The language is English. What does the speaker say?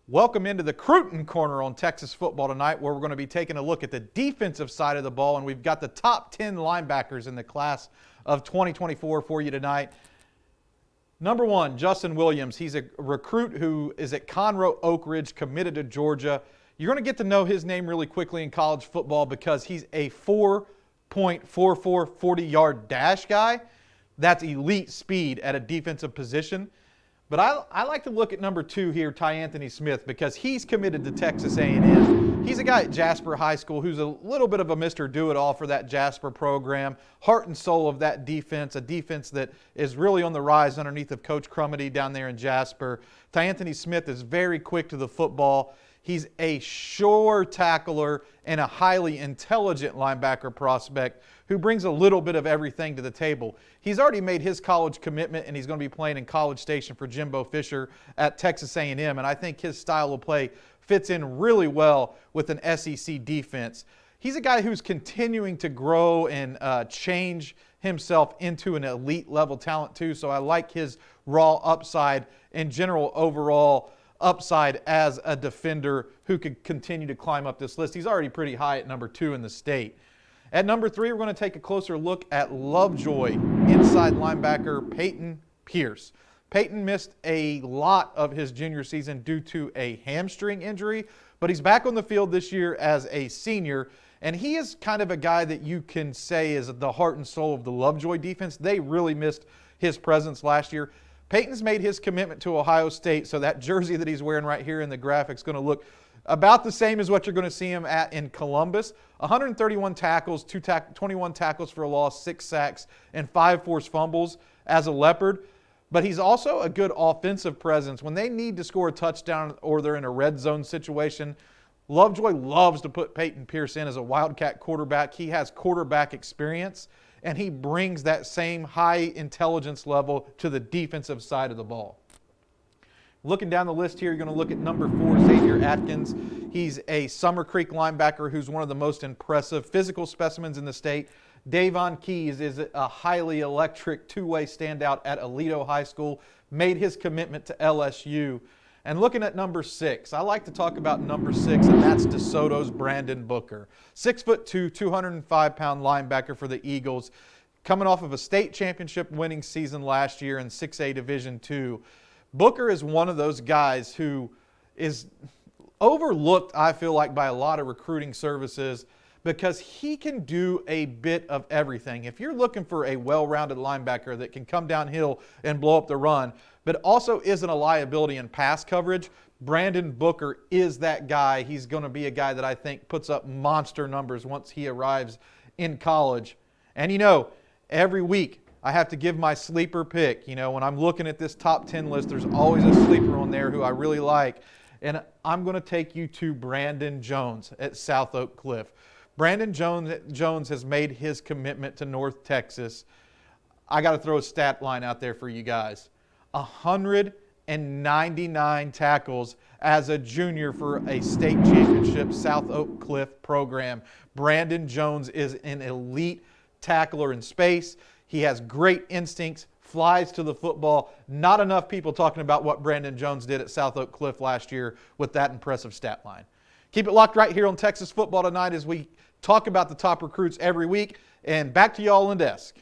Welcome into the Crootin corner on Texas football tonight, where we're going to be taking a look at the defensive side of the ball, and we've got the top 10 linebackers in the class of 2024 for you tonight. Number one, Justin Williams. He's a recruit who is at Conroe Oak Ridge, committed to Georgia. You're going to get to know his name really quickly in college football because he's a 4.44 40-yard dash guy. That's elite speed at a defensive position. But I like to look at number two here, Ty Anthony Smith, because he's committed to Texas A&M. He's a guy at Jasper High School who's a little bit of a Mr. Do-It-All for that Jasper program, heart and soul of that defense, a defense that is really on the rise underneath of Coach Crumity down there in Jasper. Ty Anthony Smith is very quick to the football. He's a sure tackler and a highly intelligent linebacker prospect who brings a little bit of everything to the table. He's already made his college commitment, and he's going to be playing in College Station for Jimbo Fisher at Texas A&M, and I think his style of play fits in really well with an SEC defense. He's a guy who's continuing to grow and change himself into an elite level talent too, so I like his raw upside and general overall upside as a defender who could continue to climb up this list. He's already pretty high at number 2 in the state. At number 3, we're going to take a closer look at Lovejoy inside linebacker Peyton Pierce. Peyton missed a lot of his junior season due to a hamstring injury, but he's back on the field this year as a senior, and he is kind of a guy that you can say is the heart and soul of the Lovejoy defense. They really missed his presence last year. Peyton's made his commitment to Ohio State, so that jersey that he's wearing right here in the graphic is going to look about the same as what you're going to see him at in Columbus. 131 tackles, 21 tackles for a loss, 6 sacks, and 5 forced fumbles as a Leopard. But he's also a good offensive presence. When they need to score a touchdown or they're in a red zone situation, Lovejoy loves to put Peyton Pierce in as a Wildcat quarterback. He has quarterback experience, and he brings that same high intelligence level to the defensive side of the ball. Looking down the list here, you're going to look at number 4, Xavier Atkins. He's a Summer Creek linebacker who's one of the most impressive physical specimens in the state. Davon Keys is a highly electric two-way standout at Aledo High School, made his commitment to LSU. And looking at number 6, I like to talk about number 6, and that's DeSoto's Brandon Booker. 6'2", 205-pound linebacker for the Eagles, coming off of a state championship winning season last year in 6A Division II. Booker is one of those guys who is overlooked, I feel like, by a lot of recruiting services because he can do a bit of everything. If you're looking for a well-rounded linebacker that can come downhill and blow up the run, but also isn't a liability in pass coverage, Brandon Booker is that guy. He's going to be a guy that I think puts up monster numbers once he arrives in college. And you know, every week I have to give my sleeper pick. You know, when I'm looking at this top 10 list, there's always a sleeper on there who I really like. And I'm going to take you to Brandon Jones at South Oak Cliff. Brandon Jones has made his commitment to North Texas. I got to throw a stat line out there for you guys. 199 tackles as a junior for a state championship South Oak Cliff program. Brandon Jones is an elite tackler in space. He has great instincts, flies to the football. Not enough people talking about what Brandon Jones did at South Oak Cliff last year with that impressive stat line. Keep it locked right here on Texas Football Tonight as we talk about the top recruits every week. And back to y'all on desk.